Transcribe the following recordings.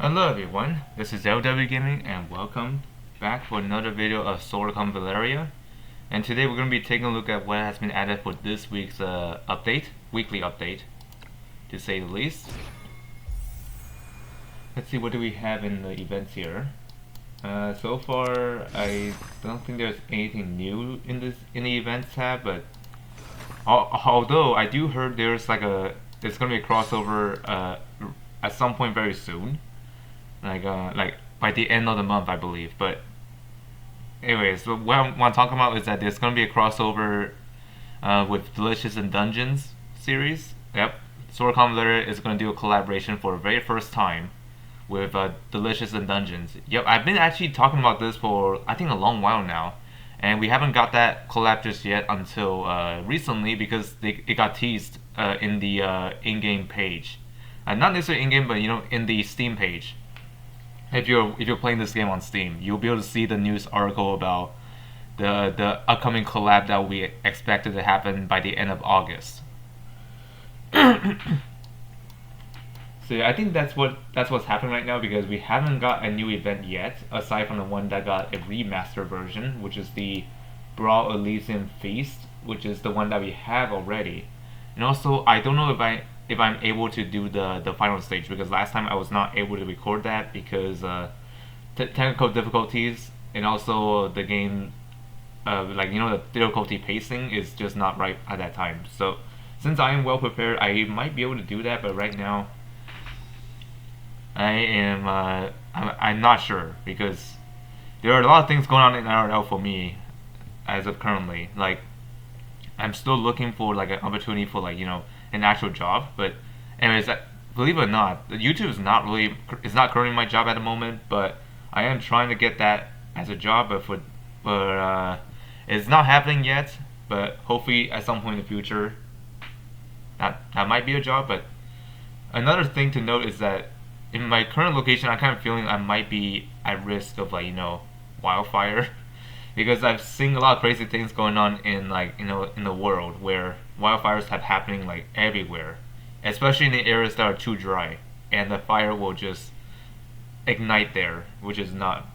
Hello everyone, this is LW Gaming and welcome back for another video of Convallaria. And today we're going to be taking a look at what has been added for this week's weekly update, to say the least. Let's see, what do we have in the events here. So far, I don't think there's anything new in the events tab, but although I do heard there's going to be a crossover at some point very soon. Like by the end of the month, I believe. But anyways, so what I want to talk about is that there's going to be a crossover with Delicious in Dungeons series. Yep, Convallaria is going to do a collaboration for the very first time with Delicious in Dungeons. Yep, I've been actually talking about this for I think a long while now, and we haven't got that collab just yet until recently because it got teased in the in-game page. Not necessarily in-game, but in the Steam page. If you're playing this game on Steam, you'll be able to see the news article about the upcoming collab that we expected to happen by the end of August. So yeah, I think that's what's happening right now, because we haven't got a new event yet, aside from the one that got a remaster version, which is the Brawl Elysium Feast, which is the one that we have already. And also, I don't know if I'm able to do the final stage, because last time I was not able to record that because technical difficulties, and also the game, the difficulty pacing is just not right at that time. So since I am well prepared, I might be able to do that, but right now I'm not sure, because there are a lot of things going on in IRL for me as of currently. Like, I'm still looking for an opportunity for an actual job. But anyways, believe it or not, YouTube is not currently my job at the moment, but I am trying to get that as a job, but it's not happening yet. But hopefully at some point in the future that might be a job. But another thing to note is that in my current location, I'm kind of feeling I might be at risk of wildfire, because I've seen a lot of crazy things going on in the world, where wildfires have happening everywhere, especially in the areas that are too dry, and the fire will just ignite there, which is not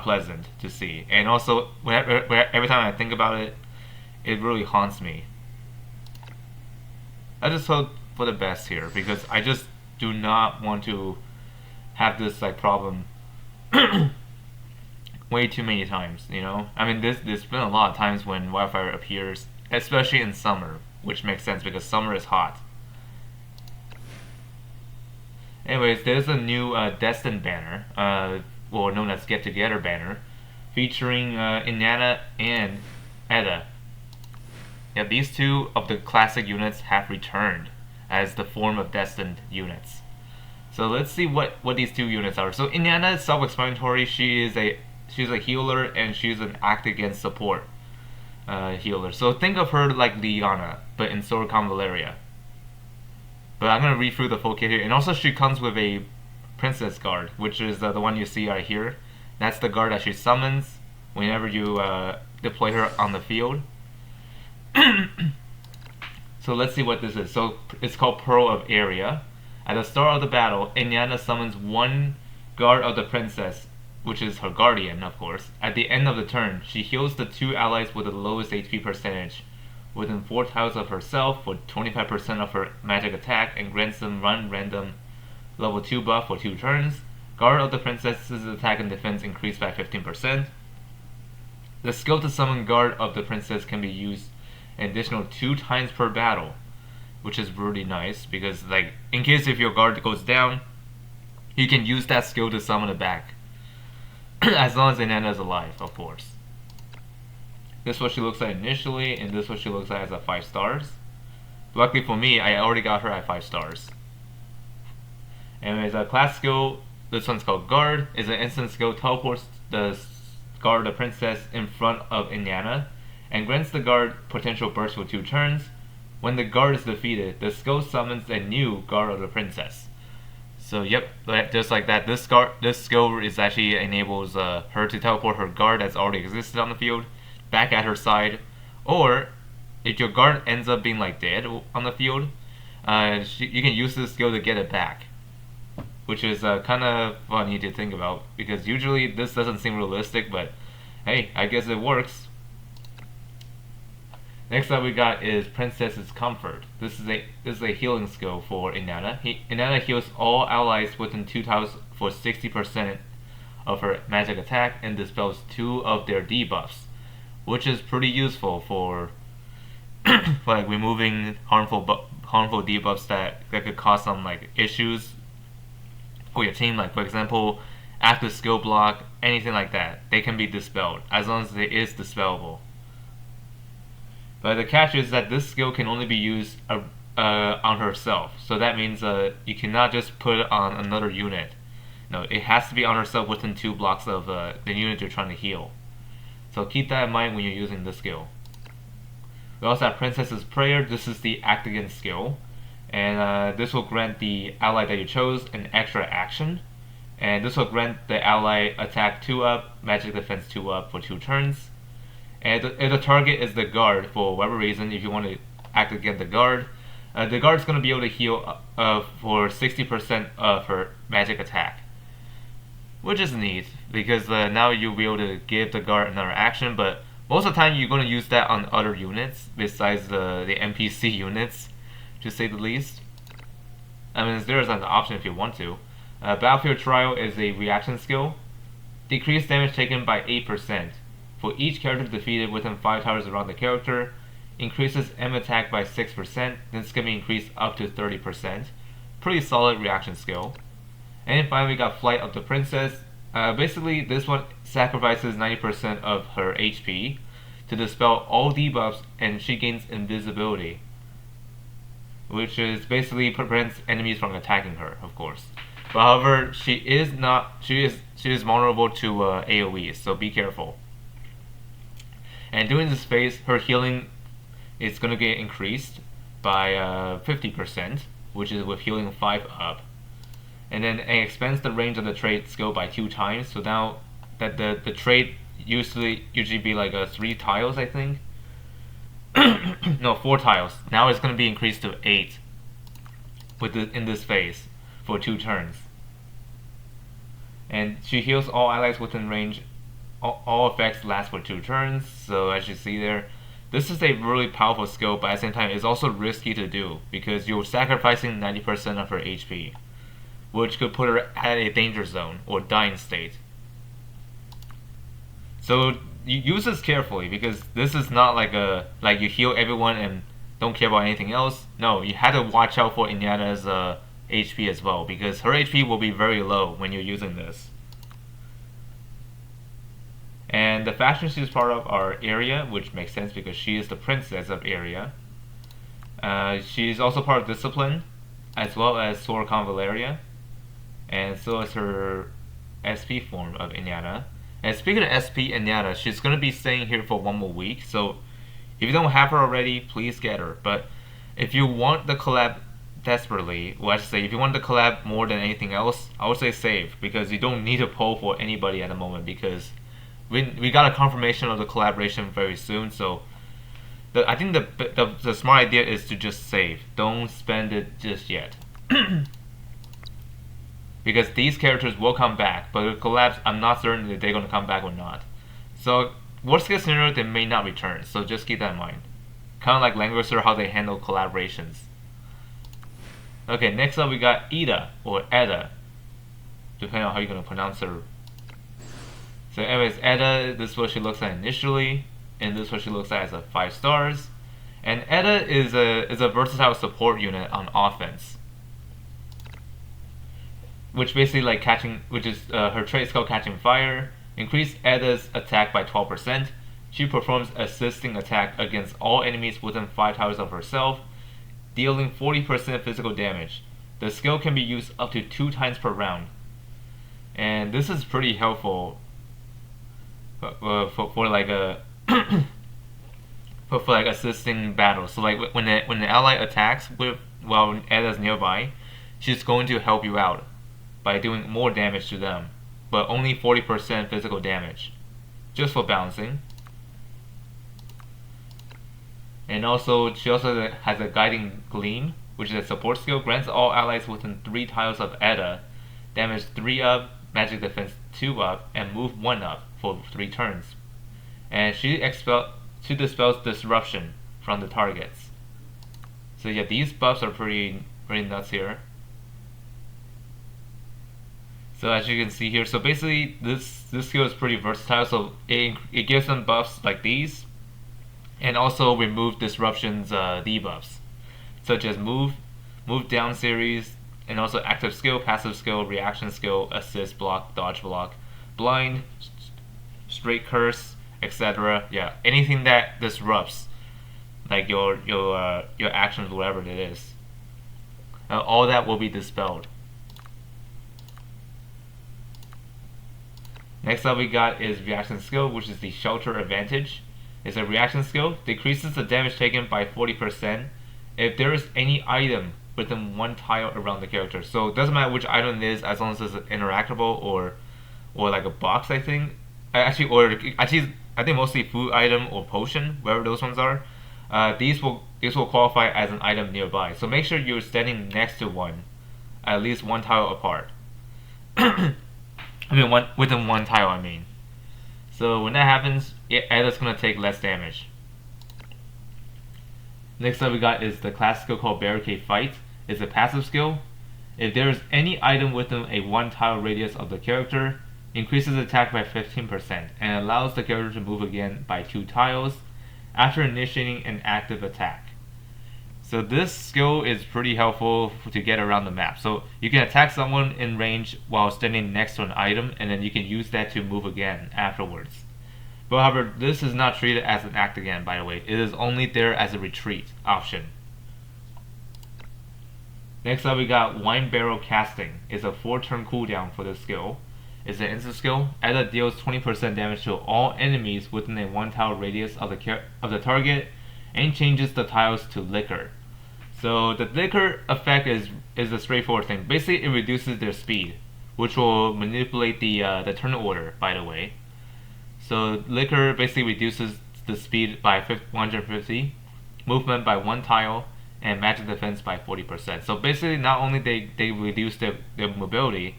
pleasant to see. And also, every time I think about it, it really haunts me. I just hope for the best here, because I just do not want to have this problem way too many times, I mean, there's been a lot of times when wildfire appears, especially in summer, which makes sense because summer is hot. Anyways, there's a new Destined banner, or known as Get Together banner, featuring Inanna and Edda. Yeah, these two of the classic units have returned as the form of Destined units. So let's see what these two units are. So Inanna is self-explanatory. She's a healer, and she's an act against support healer. So think of her like Liana, but in Convallaria. But I'm gonna read through the full kit here. And also, she comes with a princess guard, which is the one you see right here. That's the guard that she summons whenever you deploy her on the field. So let's see what this is. So it's called Pearl of Area. At the start of the battle, Inanna summons one guard of the princess, which is her guardian, of course. At the end of the turn, she heals the two allies with the lowest HP percentage within 4 tiles of herself for 25% of her magic attack, and grants them run random level 2 buff for 2 turns. Guard of the princess's attack and defense increased by 15%. The skill to summon Guard of the princess can be used an additional 2 times per battle, which is really nice, because in case if your guard goes down, you can use that skill to summon it back. As long as Inanna is alive, of course. This is what she looks like initially, and this is what she looks like as a 5 stars. Luckily for me, I already got her at 5 stars. Anyways, a class skill, this one's called Guard, is an instant skill, teleports the guard of the princess in front of Inanna, and grants the guard potential burst for 2 turns. When the guard is defeated, the skill summons a new guard of the princess. So yep, just like that, this skill is actually enables her to teleport her guard that's already existed on the field back at her side, or if your guard ends up being dead on the field, you can use this skill to get it back. which is kind of funny to think about because usually this doesn't seem realistic, but hey, I guess it works. Next up we got is Princess's Comfort. This is a healing skill for Inanna. Inanna heals all allies within 2 tiles for 60% of her magic attack and dispels 2 of their debuffs, which is pretty useful for like removing harmful debuffs that could cause some like issues for your team. Like for example, active skill block, anything like that, they can be dispelled as long as it is dispellable. But the catch is that this skill can only be used on herself. So that means you cannot just put it on another unit. No, it has to be on herself within 2 blocks of the unit you're trying to heal. So keep that in mind when you're using this skill. We also have Princess's Prayer. This is the act against skill. And this will grant the ally that you chose an extra action. And this will grant the ally attack 2 up, magic defense 2 up for 2 turns. And if the target is the guard, for whatever reason, if you want to act against the guard is going to be able to heal for 60% of her magic attack. Which is neat, because now you'll be able to give the guard another action, but most of the time you're going to use that on other units, besides the NPC units, to say the least. I mean, there's an option if you want to. Battlefield Trial is a reaction skill. Decrease damage taken by 8%. For each character defeated within 5 towers around the character, increases M attack by 6%, this can be increased up to 30%. Pretty solid reaction skill. And finally we got Flight of the Princess. Basically this one sacrifices 90% of her HP to dispel all debuffs, and she gains invisibility, which is basically prevents enemies from attacking her, of course. But however, she is vulnerable to AoEs, so be careful. And during this phase, her healing is going to get increased by 50%, which is with healing 5 up. And then it expands the range of the trait skill by 2 times. So now that the trait usually be like 3 tiles, I think. No, 4 tiles. Now it's going to be increased to 8 in this phase for 2 turns. And she heals all allies within range. All effects last for 2 turns. So as you see there, this is a really powerful skill, but at the same time it's also risky to do because you're sacrificing 90% of her HP, which could put her at a danger zone or dying state. So you use this carefully, because this is not like you heal everyone and don't care about anything else. No, you have to watch out for Inanna's HP as well, because her HP will be very low when you're using this. And the faction she's part of are Area, which makes sense because she is the princess of Area. She's also part of Discipline, as well as Sword Convallaria, and so is her SP form of Inanna. And speaking of SP Inanna, she's going to be staying here for 1 more week, so if you don't have her already, please get her. But if you want the collab desperately, well, I should say, if you want the collab more than anything else, I would say save, because you don't need to pull for anybody at the moment, because we got a confirmation of the collaboration very soon. So I think the smart idea is to just save. Don't spend it just yet. Because these characters will come back, but the collabs, I'm not certain that they're going to come back or not. So worst case scenario, they may not return, so just keep that in mind. Kind of like Languisher, how they handle collaborations. Okay, next up we got Edda, or Edda, depending on how you're going to pronounce her. So anyways, Edda, this is what she looks like initially, and this is what she looks like as a 5 stars. And Edda is a versatile support unit on offense, which basically like her trait is called Catching Fire. Increase Edda's attack by 12%. She performs assisting attack against all enemies within 5 towers of herself, dealing 40% physical damage. The skill can be used up to 2 times per round, and this is pretty helpful for like a for like assisting battles. So like when the ally attacks while Edda's nearby, she's going to help you out by doing more damage to them, but only 40% physical damage, just for balancing. And also, she also has a Guiding Gleam, which is a support skill, grants all allies within 3 tiles of Edda damage 3 up, magic defense 2 up, and move 1 up for 3 turns. And she dispels disruption from the targets. So yeah, these buffs are pretty nuts here. So as you can see here, so basically this skill is pretty versatile. So it gives them buffs like these, and also remove disruptions debuffs, such as move down series, and also active skill, passive skill, reaction skill, assist, block, dodge block, blind, straight curse, etc. Yeah, anything that disrupts like your actions, whatever it is, all that will be dispelled. Next up we got is reaction skill, which is the shelter advantage. It's a reaction skill, decreases the damage taken by 40% if there is any item within 1 tile around the character. So it doesn't matter which item it is, as long as it's interactable or like a box, I think. I think mostly food item or potion, wherever those ones are. These will qualify as an item nearby. So make sure you're standing next to one, at least 1 tile apart. I mean, within 1 tile, I mean. So when that happens, Edda's gonna take less damage. Next up we got is the class skill called Barricade Fight. It's a passive skill. If there is any item within a 1 tile radius of the character, increases attack by 15% and allows the character to move again by 2 tiles after initiating an active attack. So this skill is pretty helpful to get around the map. So you can attack someone in range while standing next to an item, and then you can use that to move again afterwards. But however, this is not treated as an act again, by the way. It is only there as a retreat option. Next up we got Wine Barrel Casting. It's a 4-turn cooldown for this skill. It's an instant skill. Edda deals 20% damage to all enemies within a 1 tile radius of the target, and changes the tiles to liquor. So the liquor effect is a straightforward thing. Basically, it reduces their speed, which will manipulate the turn order, by the way. So liquor basically reduces the speed by 150, movement by 1 tile, and magic defense by 40%. So basically, not only they reduce their mobility,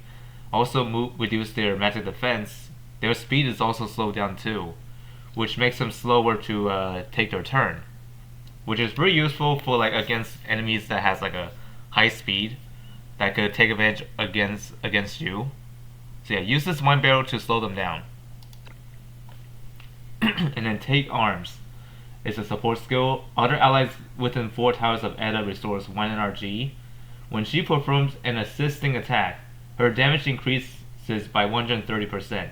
also reduce their magic defense, their speed is also slowed down too, which makes them slower to take their turn, which is pretty useful for like against enemies that has like a high speed that could take advantage against you. So yeah, use this Wine Barrel to slow them down. And then Take Arms. It's a support skill. Other allies within 4 tiles of Edda restores 1 NRG. When she performs an assisting attack, her damage increases by 130%.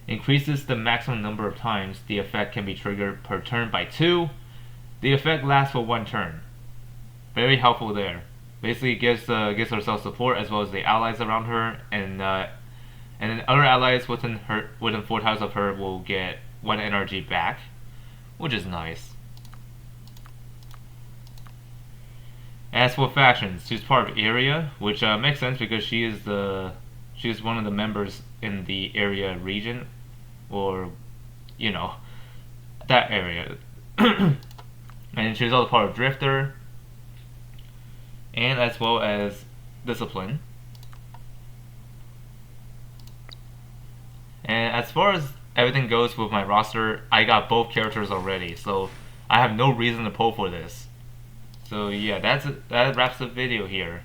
Increases the maximum number of times the effect can be triggered per turn by 2. The effect lasts for 1 turn. Very helpful there. Basically gives herself support as well as the allies around her, and then other allies within 4 tiles of her will get 1 energy back, which is nice. As for factions, she's part of Area, which makes sense because she's one of the members in the Area region, or that area. And she's also part of Drifter, and as well as Discipline. And as far as everything goes with my roster, I got both characters already, so I have no reason to pull for this. So yeah, that wraps the video here.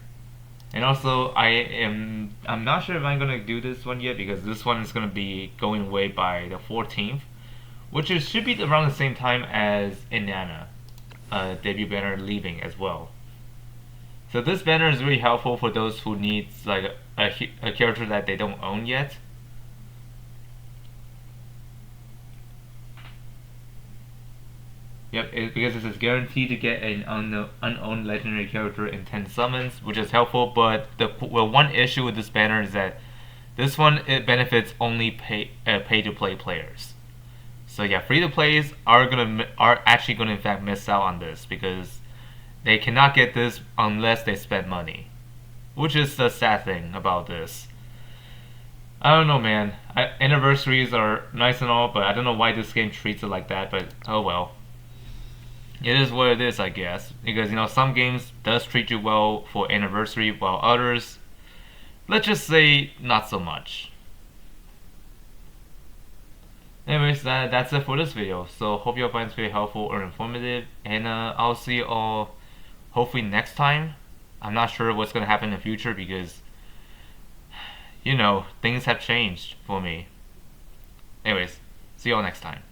And also, I'm not sure if I'm gonna do this one yet, because this one is gonna be going away by the 14th, which should be around the same time as Inanna debut banner leaving as well. So this banner is really helpful for those who need like a character that they don't own yet. Yep, because it is guaranteed to get an unowned legendary character in 10 summons, which is helpful. But the one issue with this banner is that this one, it benefits only pay-to-play players. So yeah, free-to-plays are actually gonna in fact miss out on this, because they cannot get this unless they spend money, which is the sad thing about this. I don't know, man. Anniversaries are nice and all, but I don't know why this game treats it like that. But oh well. It is what it is, I guess, because some games does treat you well for anniversary, while others let's just say not so much. Anyways, that's it for this video. So hope you all find this very helpful or informative, and I'll see you all hopefully next time. I'm not sure what's gonna happen in the future because things have changed for me. Anyways, see you all next time.